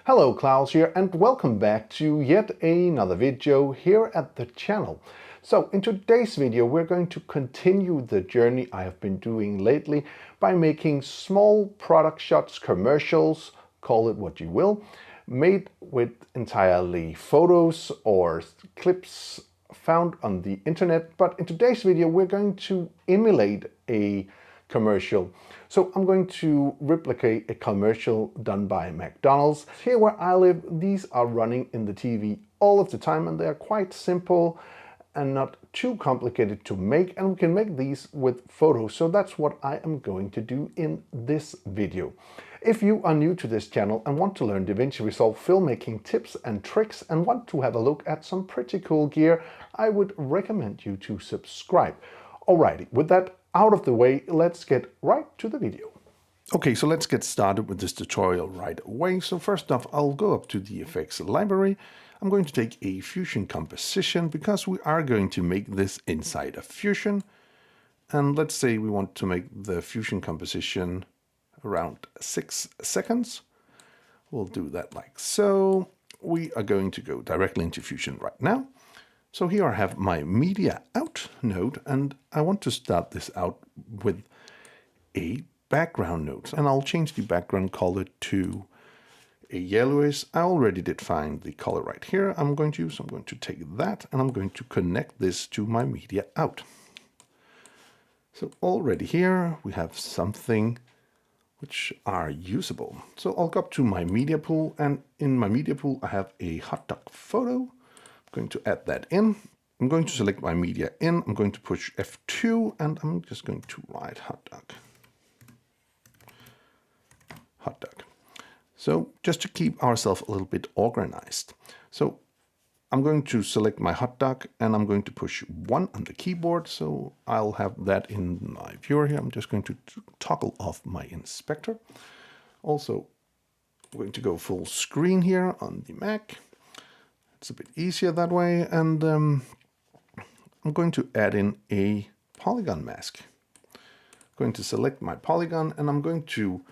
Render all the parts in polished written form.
Hello, Klaus here, and welcome back to yet another video here at the channel. So in today's video we're going to continue the journey I have been doing lately by making small product shots, commercials, call it what you will, made with entirely photos or clips found on the internet. But in today's video we're going to emulate a commercial. So I'm going to replicate a commercial done by McDonald's. Here where I live, these are running in the TV all of the time, and they're quite simple and not too complicated to make, and we can make these with photos. So that's what I am going to do in this video. If you are new to this channel and want to learn Davinci Resolve filmmaking tips and tricks and want to have a look at some pretty cool gear, I would recommend you to subscribe. Alrighty, with that out of the way, let's get right to the video. Okay, so let's get started with this tutorial right away. So first off, I'll go up to the effects library. I'm going to take a Fusion composition because we are going to make this inside of Fusion. And let's say we want to make the Fusion composition around 6 seconds. We'll do that like so. We are going to go directly into Fusion right now. So here I have my media out node, and I want to start this out with a background node. And I'll change the background color to a yellowish. I already did find the color right here I'm going to use. I'm going to take that and I'm going to connect this to my media out. So already here we have something which are usable. So I'll go up to my media pool, and in my media pool I have a hot dog photo. I'm going to add that in. I'm going to select my media in. I'm going to push F2 and I'm just going to write hot dog. Hot dog. So just to keep ourselves a little bit organized. So I'm going to select my hot dog and I'm going to push 1 on the keyboard. So I'll have that in my viewer here. I'm just going to toggle off my inspector. Also, I'm going to go full screen here on the Mac. It's a bit easier that way, and I'm going to add in a polygon mask. I'm going to select my polygon and I'm going to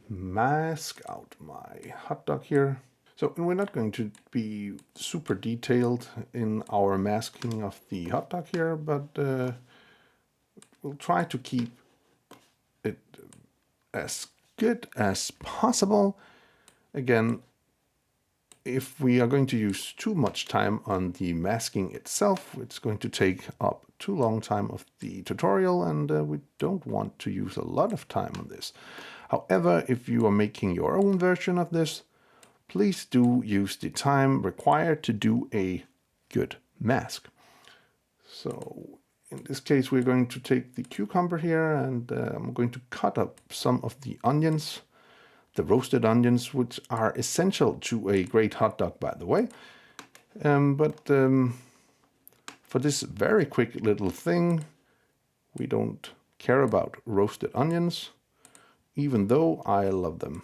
mask out my hot dog here. So we're not going to be super detailed in our masking of the hot dog here, but we'll try to keep it as good as possible. Again, if we are going to use too much time on the masking itself, it's going to take up too long time of the tutorial, and we don't want to use a lot of time on this. However, if you are making your own version of this, please do use the time required to do a good mask. So in this case, we're going to take the cucumber here, and I'm going to cut up some of the onions. The roasted onions, which are essential to a great hot dog, by the way. For this very quick little thing, we don't care about roasted onions, even though I love them.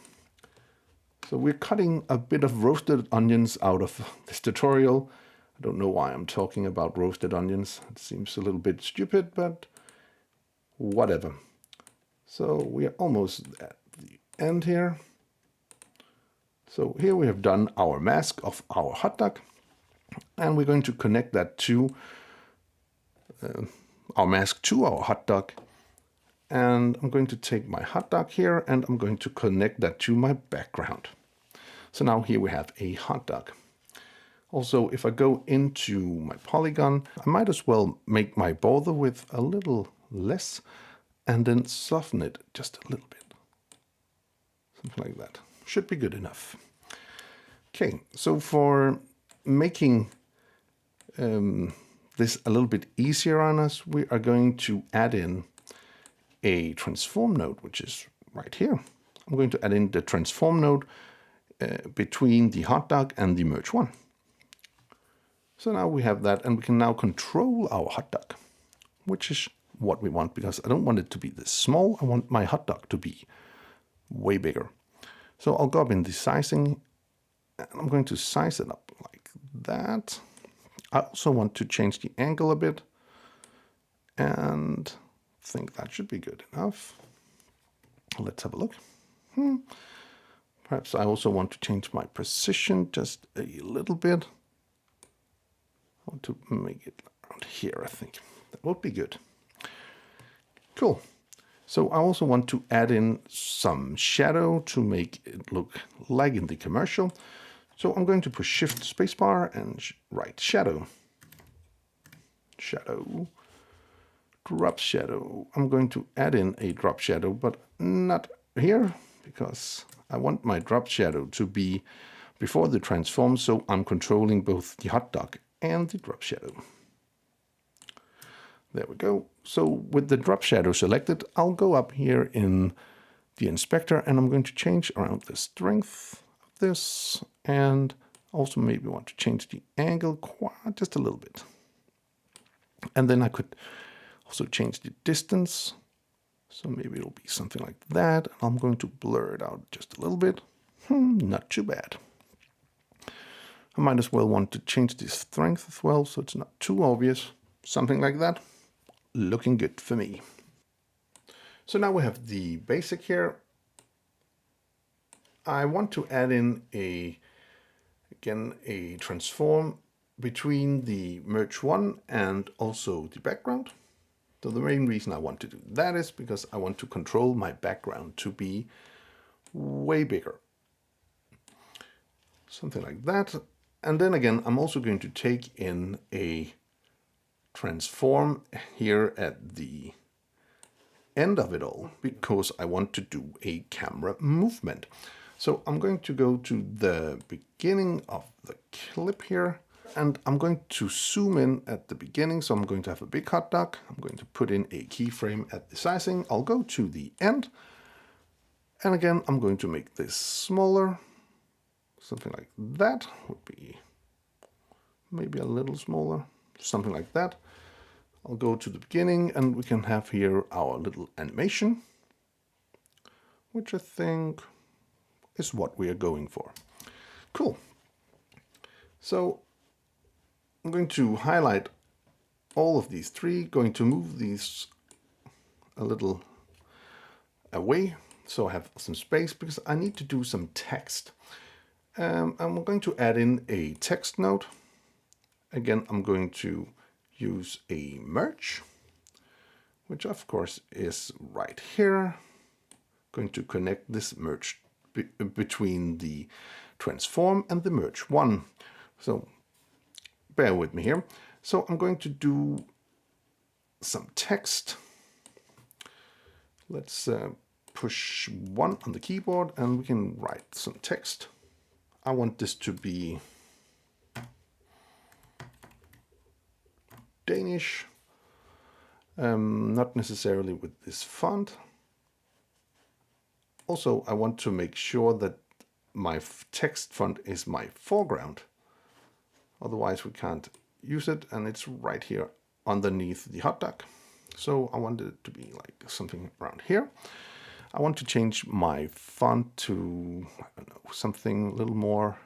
So we're cutting a bit of roasted onions out of this tutorial. I don't know why I'm talking about roasted onions. It seems a little bit stupid, but whatever. So we are almost at the end here. So here we have done our mask of our hot dog, and we're going to connect that to our mask to our hot dog. And I'm going to take my hot dog here and I'm going to connect that to my background. So now here we have a hot dog. Also, if I go into my polygon, I might as well make my border width a little less and then soften it just a little bit. Something like that. Should be good enough. Okay, so for making this a little bit easier on us, we are going to add in a transform node, which is right here. I'm going to add in the transform node between the hot dog and the merge one. So now we have that, and we can now control our hot dog, which is what we want, because I don't want it to be this small. I want my hot dog to be way bigger. So I'll go up in the sizing, and I'm going to size it up like that. I also want to change the angle a bit, and I think that should be good enough. Let's have a look. Perhaps I also want to change my precision just a little bit. I want to make it around here, I think. That would be good. Cool. So I also want to add in some shadow to make it look like in the commercial. So I'm going to push Shift spacebar and write shadow. Shadow. Drop shadow. I'm going to add in a drop shadow, but not here, because I want my drop shadow to be before the transform, so I'm controlling both the hot dog and the drop shadow. There we go. So with the drop shadow selected, I'll go up here in the inspector and I'm going to change around the strength of this, and also maybe want to change the angle just a little bit. And then I could also change the distance. So maybe it'll be something like that. I'm going to blur it out just a little bit. Not too bad. I might as well want to change the strength as well, so it's not too obvious. Something like that. Looking good for me. So now we have the basic here. I want to add in again a transform between the merge one and also the background. So the main reason I want to do that is because I want to control my background to be way bigger. Something like that. And then again, I'm also going to take in a transform here at the end of it all, because I want to do a camera movement. So I'm going to go to the beginning of the clip here, and I'm going to zoom in at the beginning. So I'm going to have a big hot dog. I'm going to put in a keyframe at the sizing. I'll go to the end. And again, I'm going to make this smaller. Something like that would be maybe a little smaller. Something like that. I'll go to the beginning and we can have here our little animation, which I think is what we are going for. Cool. So I'm going to highlight all of these three, going to move these a little away so I have some space, because I need to do some text. I'm going to add in a text node. Again, I'm going to use a merge, which of course is right here. Going to connect this merge between the transform and the merge one. So bear with me here. So I'm going to do some text. Let's push 1 on the keyboard and we can write some text. I want this to be Danish, not necessarily with this font. Also, I want to make sure that my text font is my foreground. Otherwise we can't use it, and it's right here underneath the hot dog. So I want it to be like something around here. I want to change my font to, I don't know, something a little more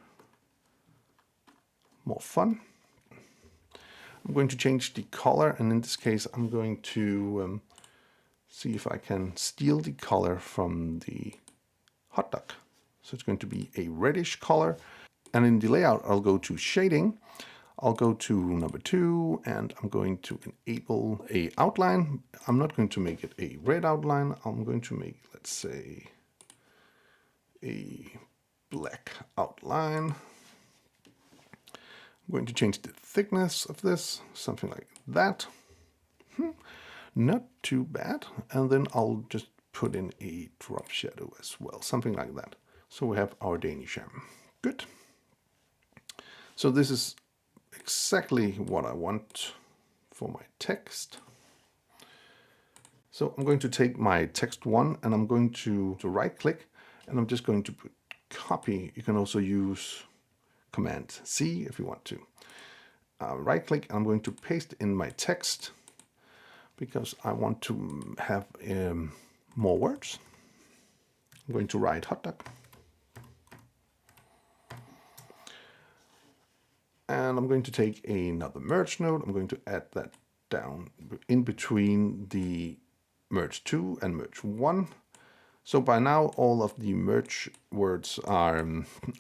fun. I'm going to change the color, and in this case I'm going to see if I can steal the color from the hot dog. So it's going to be a reddish color. And in the layout, I'll go to shading. I'll go to number 2, and I'm going to enable a outline. I'm not going to make it a red outline. I'm going to make, let's say, a black outline. I'm going to change the thickness of this, something like that. Not too bad. And then I'll just put in a drop shadow as well, something like that. So we have our Danish ham. Good. So this is exactly what I want for my text. So I'm going to take my text 1 and I'm going to right click, and I'm just going to put copy. You can also use Command C if you want to. Right click, I'm going to paste in my text because I want to have more words. I'm going to write hot dog. And I'm going to take another merge node. I'm going to add that down in between the merge 2 and merge 1. So by now all of the merge words are,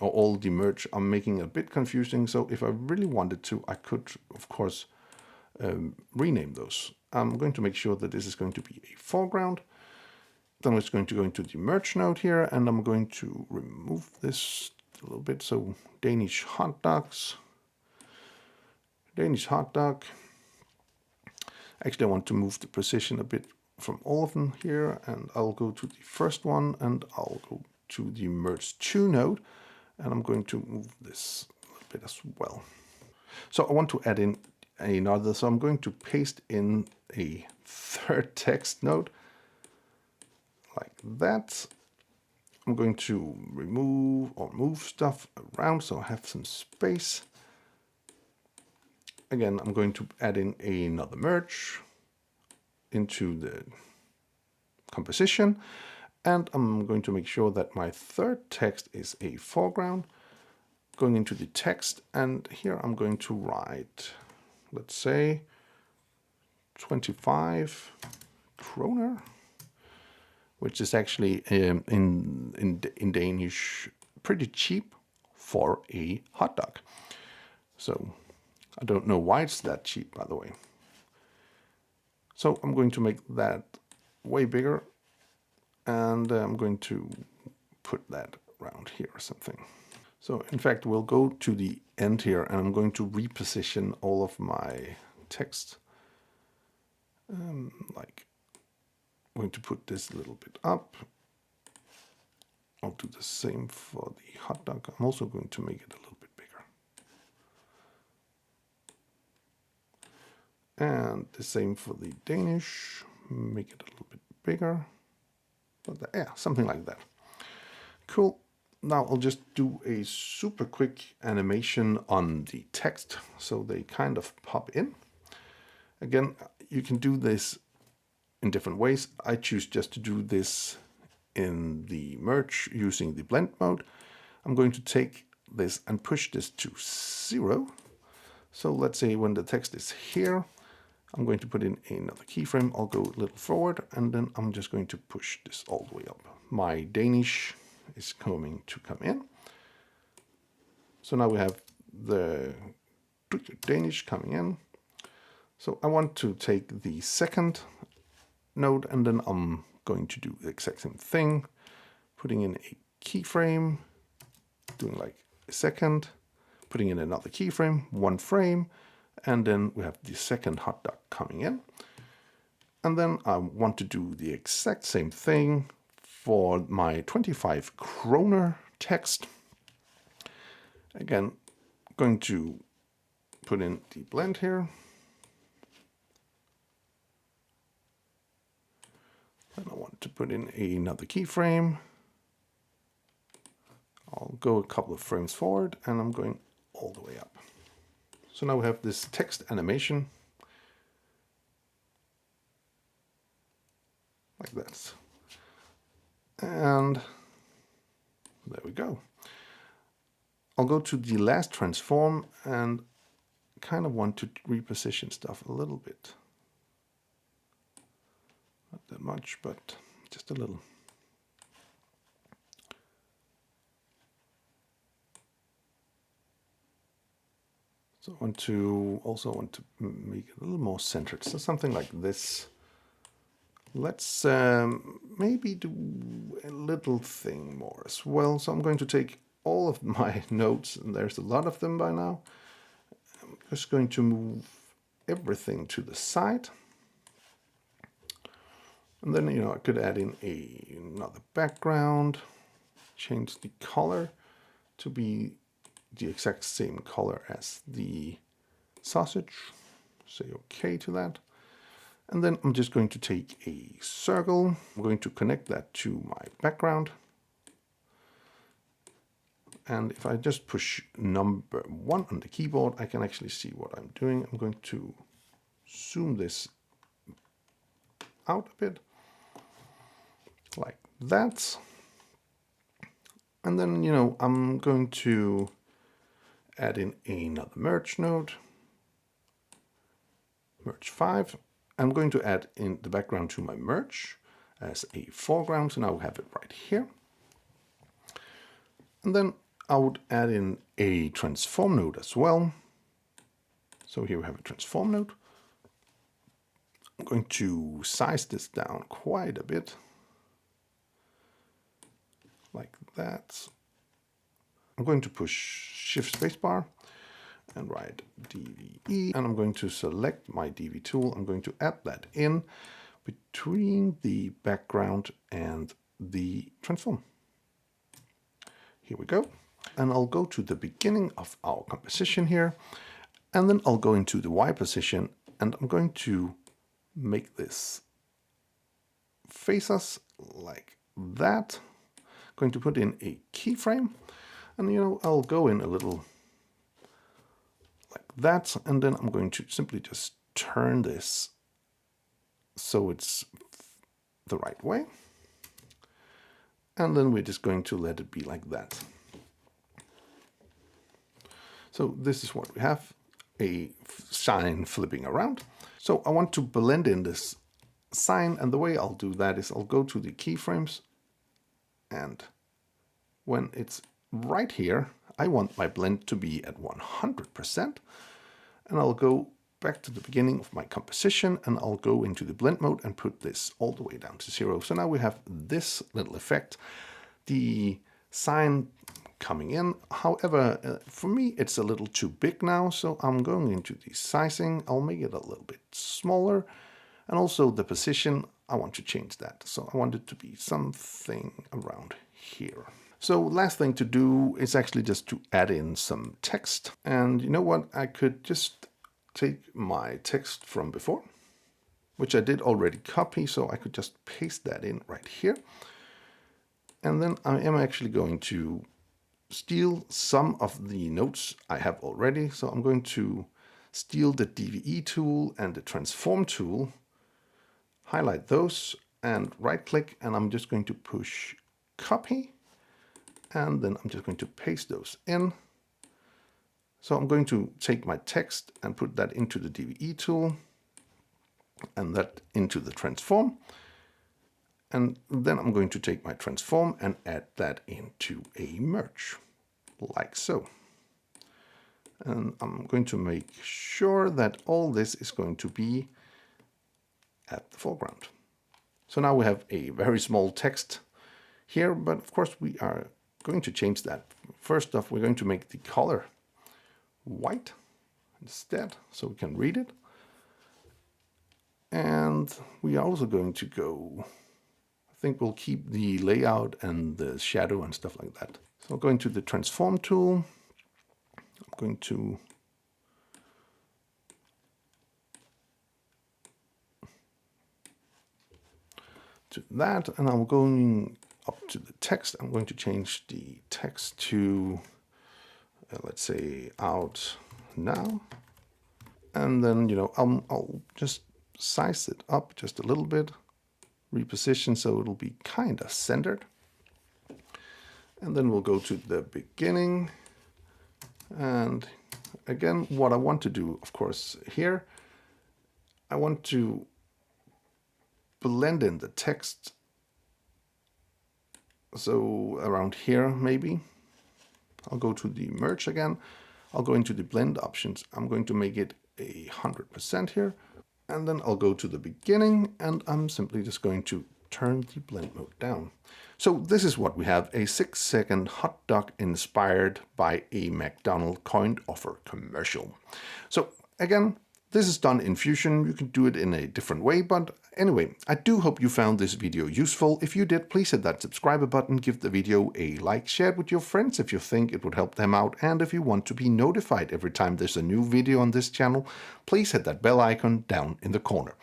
or all the merge are making it a bit confusing. So if I really wanted to, I could, of course, rename those. I'm going to make sure that this is going to be a foreground. Then it's going to go into the merge node here, and I'm going to remove this a little bit. So Danish hot dogs, Danish hot dog. Actually, I want to move the position a bit from all of them here, and I'll go to the first one, and I'll go to the merge to node, and I'm going to move this a little bit as well. So I want to add in another, so I'm going to paste in a third text node like that. I'm going to remove or move stuff around so I have some space. Again, I'm going to add in another merge into the composition, and I'm going to make sure that my third text is a foreground. Going into the text, and here I'm going to write, let's say, 25 kroner, which is actually in Danish pretty cheap for a hot dog. So I don't know why it's that cheap, by the way. So I'm going to make that way bigger, and I'm going to put that around here or something. So in fact, we'll go to the end here, and I'm going to reposition all of my text. Like, I'm going to put this a little bit up. I'll do the same for the hot dog. I'm also going to make it a little bit bigger. And the same for the Danish. Make it a little bit bigger. But yeah, something like that. Cool. Now I'll just do a super quick animation on the text so they kind of pop in. Again, you can do this in different ways. I choose just to do this in the merge using the blend mode. I'm going to take this and push this to 0. So let's say when the text is here, I'm going to put in another keyframe. I'll go a little forward, and then I'm just going to push this all the way up. My Danish is going to come in. So now we have the Danish coming in. So I want to take the second node, and then I'm going to do the exact same thing, putting in a keyframe, doing like a second, putting in another keyframe, 1 frame, and then we have the second hot dog coming in. And then I want to do the exact same thing for my 25 kroner text. Again, going to put in the blend here. Then I want to put in another keyframe. I'll go a couple of frames forward, and I'm going all the way up. So now we have this text animation like this. And there we go. I'll go to the last transform and kind of want to reposition stuff a little bit. Not that much, but just a little. So I want to make it a little more centered. So something like this. Let's maybe do a little thing more as well. So I'm going to take all of my nodes, and there's a lot of them by now. I'm just going to move everything to the side. And then, I could add in another background, change the color to be the exact same color as the sausage. Say okay to that. And then I'm just going to take a circle. I'm going to connect that to my background. And if I just push number 1 on the keyboard, I can actually see what I'm doing. I'm going to zoom this out a bit, like that. And then, I'm going to add in another merge node, merge 5. I'm going to add in the background to my merge as a foreground. So now we have it right here. And then I would add in a transform node as well. So here we have a transform node. I'm going to size this down quite a bit, like that. I'm going to push Shift Spacebar and write DVE, and I'm going to select my DV tool. I'm going to add that in between the background and the transform. Here we go. And I'll go to the beginning of our composition here, and then I'll go into the Y position, and I'm going to make this face us like that. I'm going to put in a keyframe, and I'll go in a little like that, and then I'm going to simply just turn this so it's the right way. And then we're just going to let it be like that. So this is what we have, a sign flipping around. So I want to blend in this sign, and the way I'll do that is I'll go to the keyframes, and when it's right here, I want my blend to be at 100%, and I'll go back to the beginning of my composition, and I'll go into the blend mode and put this all the way down to 0. So now we have this little effect, the sign coming in. However, for me, it's a little too big now, so I'm going into the sizing. I'll make it a little bit smaller, and also the position, I want to change that. So I want it to be something around here. So last thing to do is actually just to add in some text. And you know what? I could just take my text from before, which I did already copy, so I could just paste that in right here. And then I am actually going to steal some of the notes I have already. So I'm going to steal the DVE tool and the transform tool, highlight those and right click, and I'm just going to push copy, and then I'm just going to paste those in. So I'm going to take my text and put that into the DVE tool and that into the transform. And then I'm going to take my transform and add that into a merge, like so. And I'm going to make sure that all this is going to be at the foreground. So now we have a very small text here, but of course we are going to change that. First off, we're going to make the color white instead, so we can read it. And we are also going to go, I think we'll keep the layout and the shadow and stuff like that. So going to the transform tool, I'm going to do that, and I'm going up to the text. I'm going to change the text to let's say out now, and then I'll just size it up just a little bit, reposition so it'll be kind of centered, and then we'll go to the beginning. And again, what I want to do, of course, here I want to blend in the text, so around here maybe. I'll go to the merge again. I'll go into the blend options. I'm going to make it 100% here. And then I'll go to the beginning, and I'm simply just going to turn the blend mode down. So this is what we have, a 6-second hot dog inspired by a McDonald's coin offer commercial. So again, this is done in Fusion. You can do it in a different way, but anyway, I do hope you found this video useful. If you did, please hit that subscribe button, give the video a like, share it with your friends if you think it would help them out, and if you want to be notified every time there's a new video on this channel, please hit that bell icon down in the corner.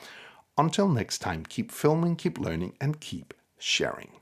Until next time, keep filming, keep learning, and keep sharing.